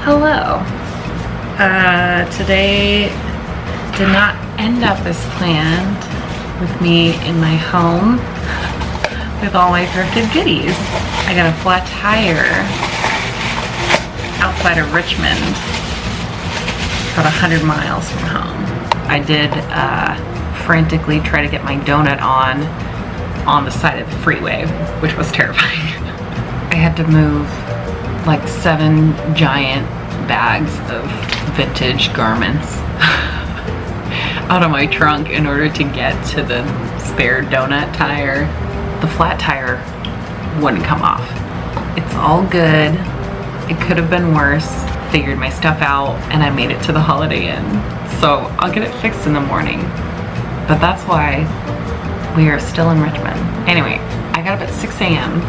Hello. Today did not end up as planned with me in my home with all my thrifted goodies. I got a flat tire outside of Richmond, about 100 miles from home. I did frantically try to get my donut on the side of the freeway, which was terrifying. I had to move like 7 giant bags of vintage garments out of my trunk in order to get to the spare donut tire. The flat tire wouldn't come off. It's all good. It could have been worse. Figured my stuff out and I made it to the Holiday Inn. So I'll get it fixed in the morning. But that's why we are still in Richmond. Anyway, I got up at 6 a.m.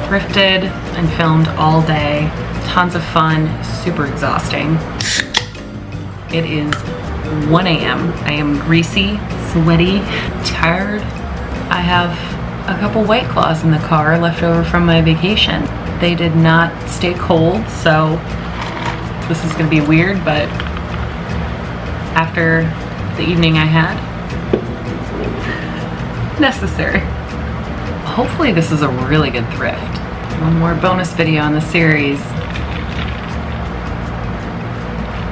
Thrifted and filmed all day. Tons of fun, super exhausting. It is 1 a.m. I am greasy, sweaty, tired. I have a couple White Claws in the car left over from my vacation. They did not stay cold, so this is gonna be weird, but after the evening I had, necessary. Hopefully this is a really good thrift. One more bonus video in the series.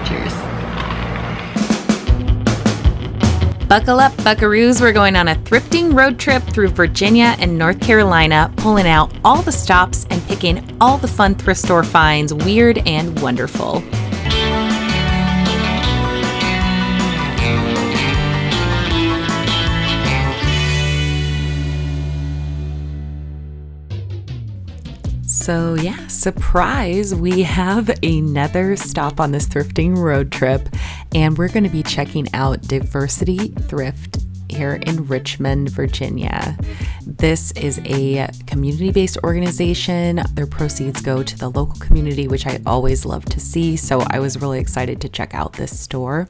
Cheers. Buckle up, buckaroos. We're going on a thrifting road trip through Virginia and North Carolina, pulling out all the stops and picking all the fun thrift store finds, weird and wonderful. So yeah, surprise, we have another stop on this thrifting road trip, and we're going to be checking out Diversity Thrift here in Richmond, Virginia. This is a community-based organization. Their proceeds go to the local community, which I always love to see. So I was really excited to check out this store.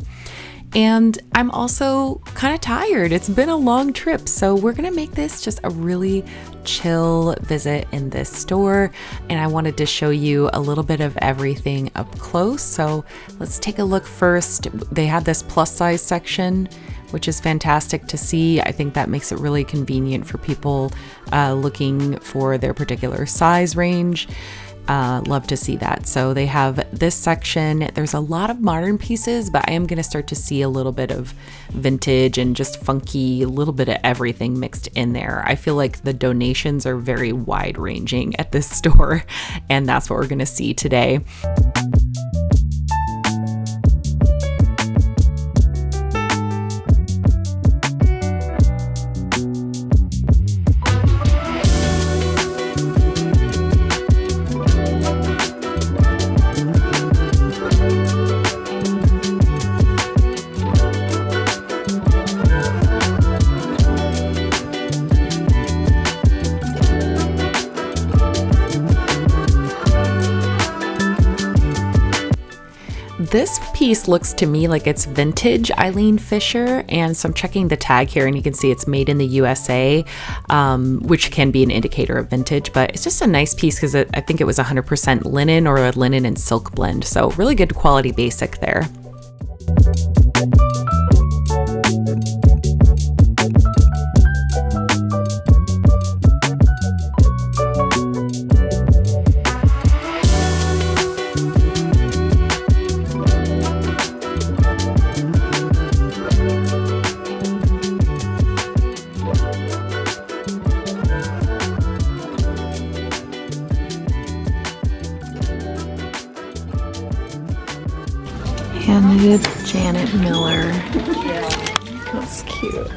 And I'm also kind of tired. It's been a long trip, so we're gonna make this just a really chill visit in this store. And I wanted to show you a little bit of everything up close. So let's take a look first. They have this plus size section, which is fantastic to see. I think that makes it really convenient for people looking for their particular size range. Love to see that. So they have this section. There's a lot of modern pieces, but I am going to start to see a little bit of vintage and just funky, a little bit of everything mixed in there. I feel like the donations are very wide ranging at this store, and that's what we're going to see today. This piece looks to me like it's vintage Eileen Fisher, and so I'm checking the tag here and you can see it's made in the USA, which can be an indicator of vintage, but it's just a nice piece because I think it was 100% linen or a linen and silk blend. So really good quality basic there. Handed Janet Miller. That's cute.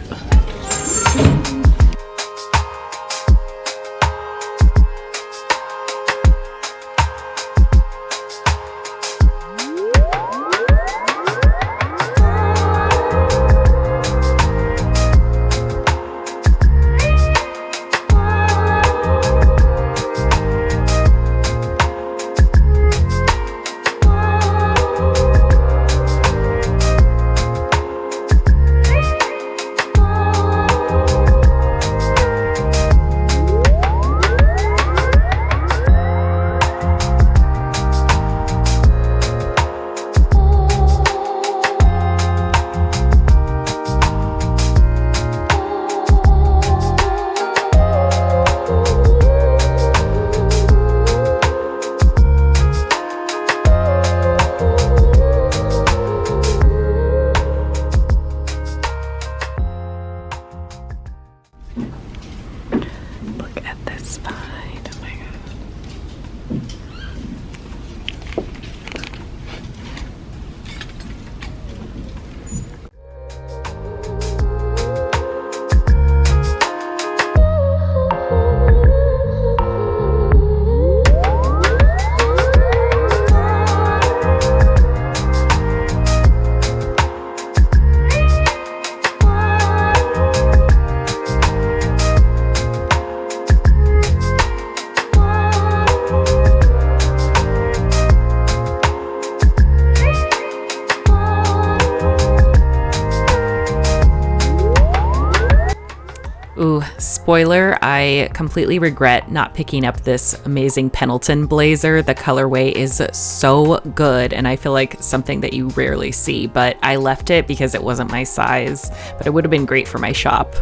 Spoiler, I completely regret not picking up this amazing Pendleton blazer. The colorway is so good, and I feel like something that you rarely see, but I left it because it wasn't my size, but it would have been great for my shop.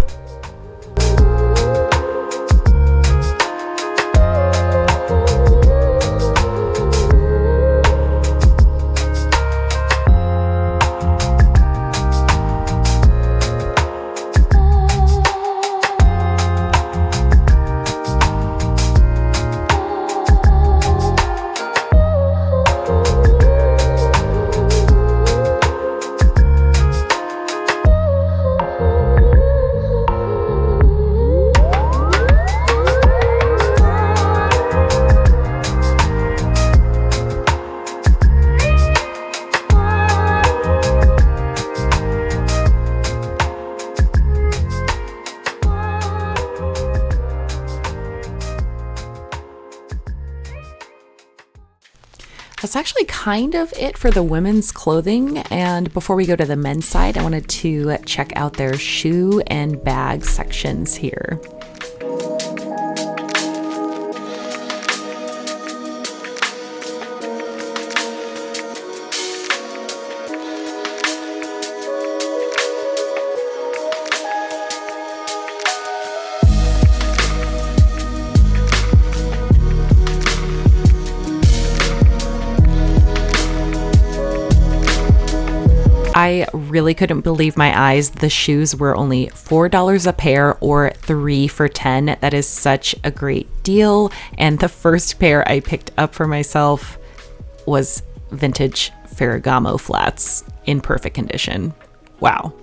That's actually kind of it for the women's clothing. And before we go to the men's side, I wanted to check out their shoe and bag sections here. I really couldn't believe my eyes. The shoes were only $4 a pair or 3 for $10. That is such a great deal. And the first pair I picked up for myself was vintage Ferragamo flats in perfect condition. Wow.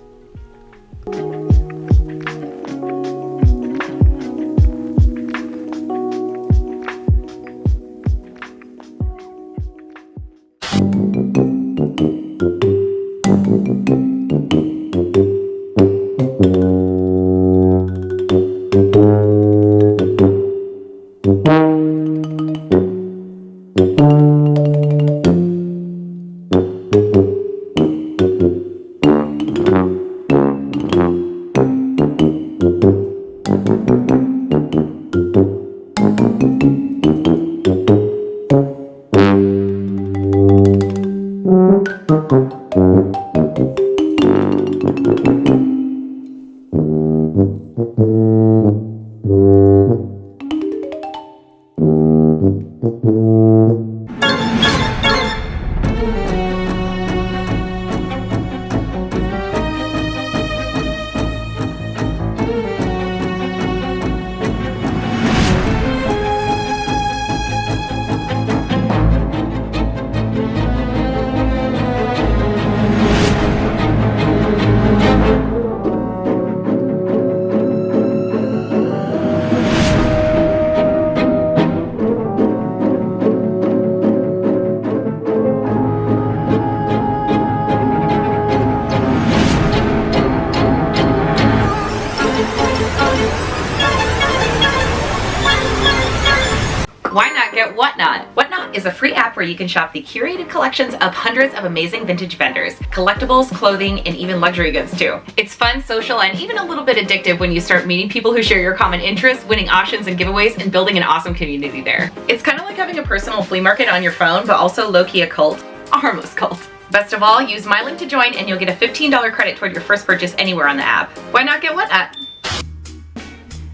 Why not get Whatnot? Whatnot is a free app where you can shop the curated collections of hundreds of amazing vintage vendors, collectibles, clothing, and even luxury goods too. It's fun, social, and even a little bit addictive when you start meeting people who share your common interests, winning auctions and giveaways, and building an awesome community there. It's kind of like having a personal flea market on your phone, but also low-key a cult, a harmless cult. Best of all, use my link to join and you'll get a $15 credit toward your first purchase anywhere on the app. Why not get Whatnot?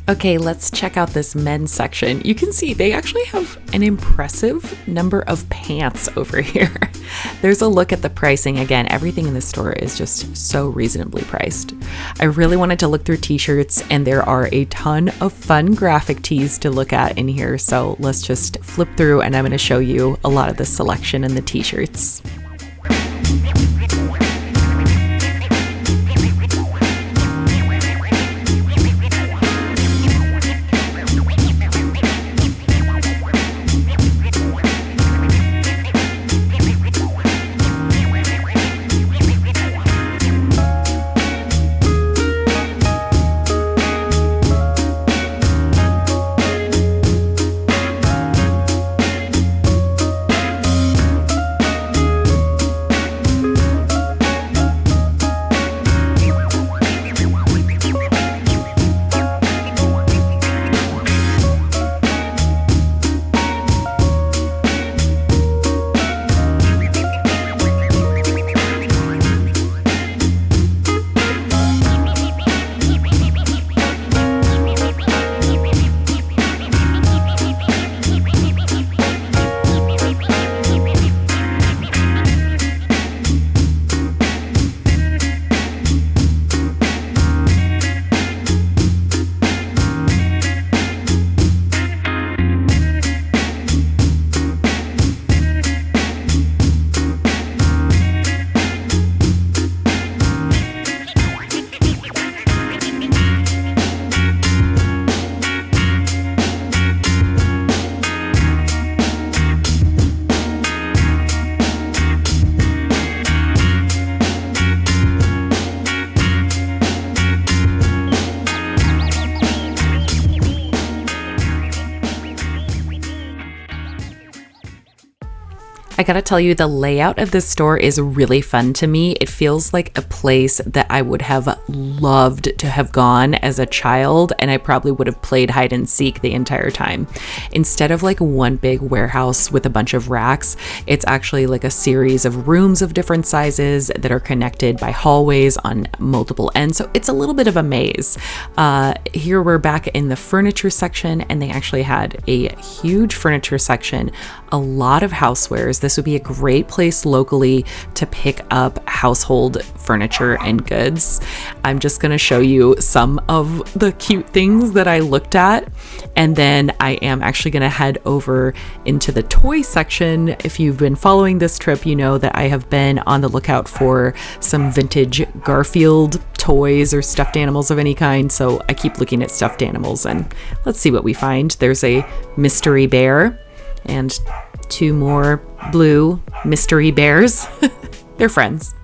Okay, let's check out this men's section. You can see they actually have an impressive number of pants over here. There's a look at the pricing. Again, everything in the store is just so reasonably priced. I really wanted to look through t-shirts, and there are a ton of fun graphic tees to look at in here. So let's just flip through and I'm going to show you a lot of the selection in the t-shirts. I gotta tell you, the layout of this store is really fun to me. It feels like a place that I would have loved to have gone as a child, and I probably would have played hide and seek the entire time. Instead of like one big warehouse with a bunch of racks, it's actually like a series of rooms of different sizes that are connected by hallways on multiple ends. So it's a little bit of a maze. Here we're back in the furniture section, and they actually had a huge furniture section, a lot of housewares. This would be a great place locally to pick up household furniture and goods. I'm just going to show you some of the cute things that I looked at, and then I am actually going to head over into the toy section. If you've been following this trip, you know that I have been on the lookout for some vintage Garfield toys or stuffed animals of any kind, so I keep looking at stuffed animals, and let's see what we find. There's a mystery bear and two more blue mystery bears. They're friends.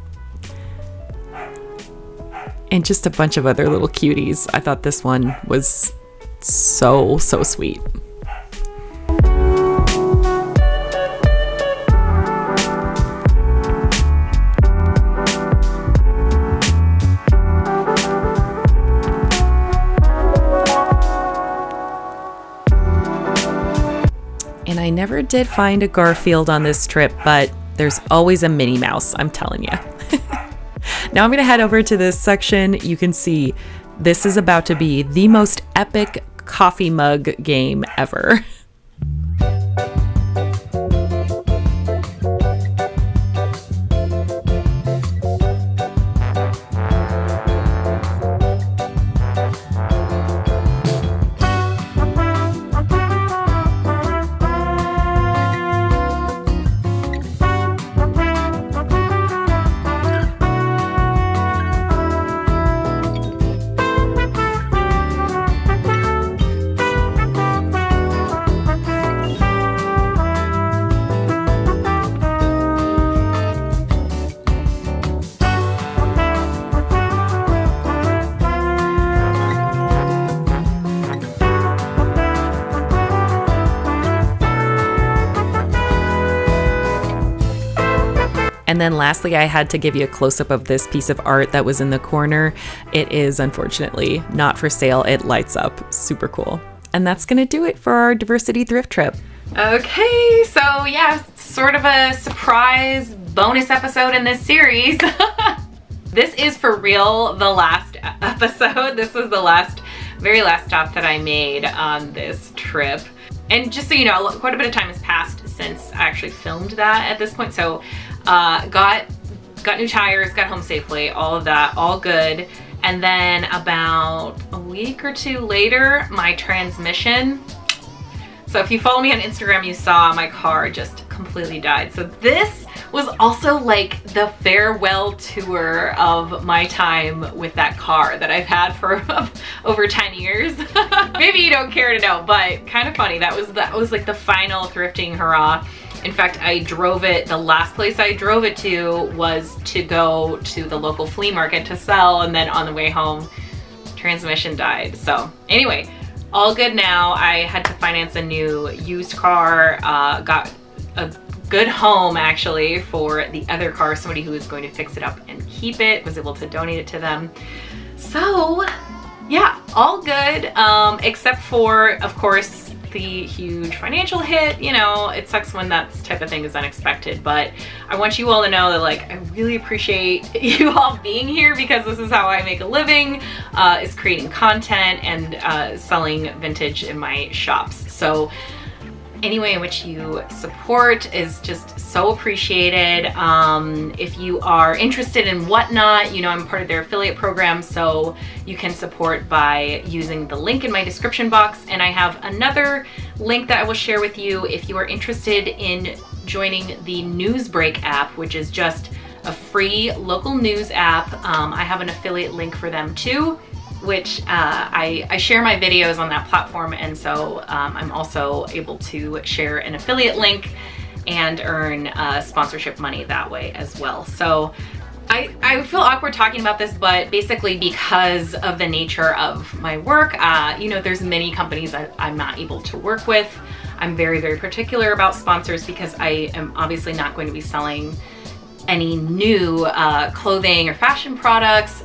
And just a bunch of other little cuties. I thought this one was so sweet. And I never did find a Garfield on this trip, but there's always a Minnie Mouse, I'm telling you. Now I'm going to head over to this section. You can see this is about to be the most epic coffee mug game ever. And then lastly, I had to give you a close-up of this piece of art that was in the corner. It is unfortunately not for sale. It lights up. Super cool. And that's going to do it for our diversity thrift trip. Okay, so yeah, sort of a surprise bonus episode in this series. This is for real the last episode. This was the very last stop that I made on this trip. And just so you know, quite a bit of time has passed since I actually filmed that at this point. So got new tires, got home safely, all of that, all good. And then about a week or two later, my transmission. So if you follow me on Instagram, you saw my car just completely died. So this was also like the farewell tour of my time with that car that I've had for over 10 years. Maybe you don't care to know, but kind of funny. That was like the final thrifting hurrah. In fact, I drove it, the last place I drove it to was to go to the local flea market to sell, and then on the way home, transmission died. So anyway, all good now. I had to finance a new used car, got a good home actually for the other car, somebody who was going to fix it up and keep it, was able to donate it to them. So yeah, all good, except for, of course, the huge financial hit. You know, it sucks when that type of thing is unexpected, but I want you all to know that like I really appreciate you all being here, because this is how I make a living, is creating content and selling vintage in my shops. So any way in which you support is just so appreciated. If you are interested in Whatnot, you know, I'm part of their affiliate program, so you can support by using the link in my description box. And I have another link that I will share with you if you are interested in joining the Newsbreak app, which is just a free local news app. I have an affiliate link for them too, which I share my videos on that platform, and so I'm also able to share an affiliate link and earn sponsorship money that way as well. So I feel awkward talking about this, but basically because of the nature of my work, you know, there's many companies I'm not able to work with. I'm very, very particular about sponsors because I am obviously not going to be selling any new clothing or fashion products.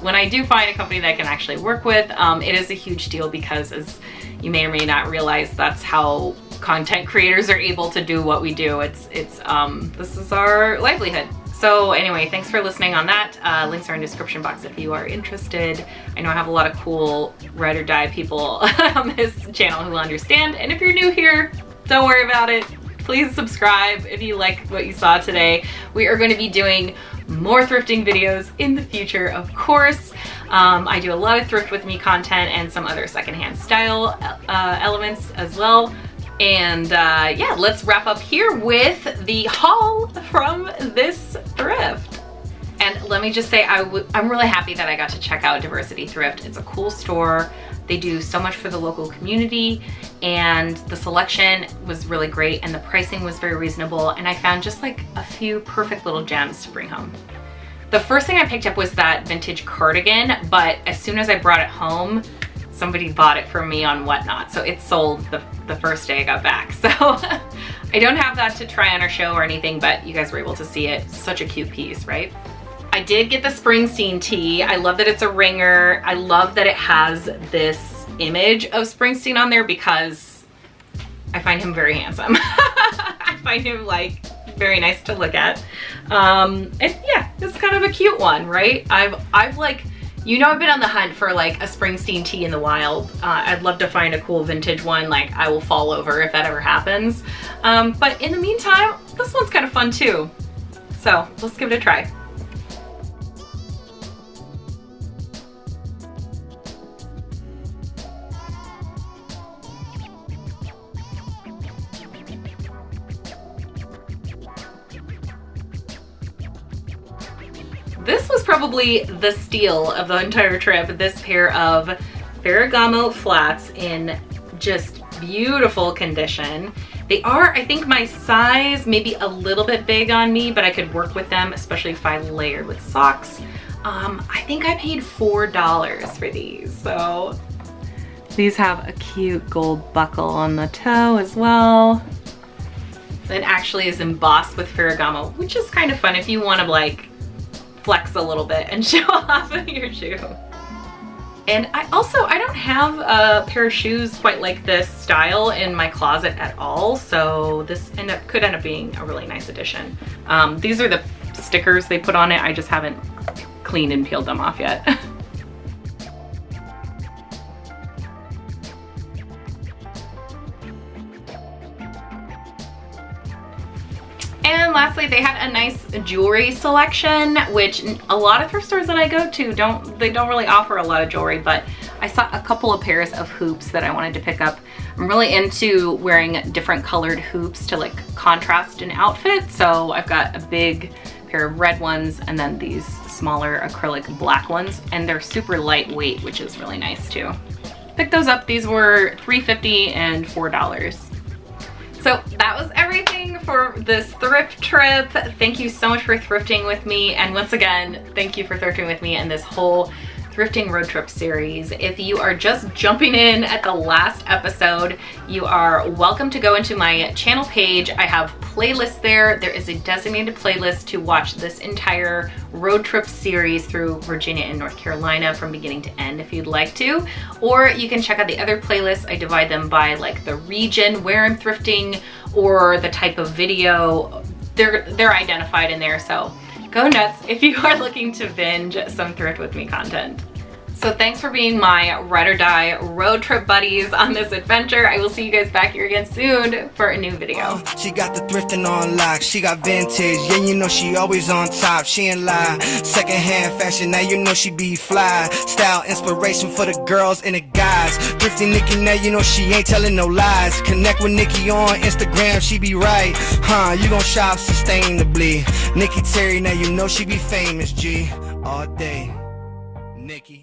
When I do find a company that I can actually work with, it is a huge deal because, as you may or may not realize, that's how content creators are able to do what we do. This is our livelihood. So anyway, thanks for listening on that. Links are in the description box if you are interested. I know I have a lot of cool ride or die people on this channel who will understand. And if you're new here, don't worry about it. Please subscribe if you like what you saw today. We are going to be doing more thrifting videos in the future, of course. I do a lot of thrift with me content and some other secondhand style elements as well. And yeah, let's wrap up here with the haul from this thrift. And let me just say, I'm really happy that I got to check out Diversity Thrift. It's a cool store. They do so much for the local community, and the selection was really great, and the pricing was very reasonable, and I found just like a few perfect little gems to bring home. The first thing I picked up was that vintage cardigan, but as soon as I brought it home, somebody bought it for me on Whatnot, so it sold the first day I got back. So I don't have that to try on our show or anything, but you guys were able to see it. Such a cute piece, right? I did get the Springsteen tee. I love that it's a ringer. I love that it has this image of Springsteen on there because I find him very handsome. I find him like very nice to look at. And yeah, it's kind of a cute one, right? I've like, you know, I've been on the hunt for like a Springsteen tee in the wild. I'd love to find a cool vintage one. Like, I will fall over if that ever happens. But in the meantime, this one's kind of fun too. So let's give it a try. This was probably the steal of the entire trip. This pair of Ferragamo flats in just beautiful condition. They are, I think, my size, maybe a little bit big on me, but I could work with them, especially if I layered with socks. I think I paid $4 for these. So these have a cute gold buckle on the toe as well. It actually is embossed with Ferragamo, which is kind of fun if you want to like flex a little bit and show off of your shoe. And I don't have a pair of shoes quite like this style in my closet at all, so this could end up being a really nice addition. These are the stickers they put on it. I just haven't cleaned and peeled them off yet. And lastly, they had a nice jewelry selection, which a lot of thrift stores that I go to don't really offer a lot of jewelry, but I saw a couple of pairs of hoops that I wanted to pick up. I'm really into wearing different colored hoops to like contrast an outfit. So I've got a big pair of red ones and then these smaller acrylic black ones, and they're super lightweight, which is really nice too. Picked those up. These were $3.50 and $4. So that was everything for this thrift trip. Thank you so much for thrifting with me. And once again, thank you for thrifting with me in this whole Thrifting Road Trip Series. If you are just jumping in at the last episode, you are welcome to go into my channel page. I have playlists there. There is a designated playlist to watch this entire road trip series through Virginia and North Carolina from beginning to end if you'd like to. Or you can check out the other playlists. I divide them by like the region where I'm thrifting or the type of video. They're identified in there, so go nuts if you are looking to binge some thrift with me content. So thanks for being my ride or die road trip buddies on this adventure. I will see you guys back here again soon for a new video. She got the thrifting on lock. She got vintage. Yeah, you know she always on top. She ain't lie. Secondhand fashion. Now you know she be fly. Style inspiration for the girls and the guys. Thrifty Nikki. Now you know she ain't telling no lies. Connect with Nikki on Instagram. She be right. You gon' shop sustainably. Nikki Terry. Now you know she be famous. G all day. Nikki.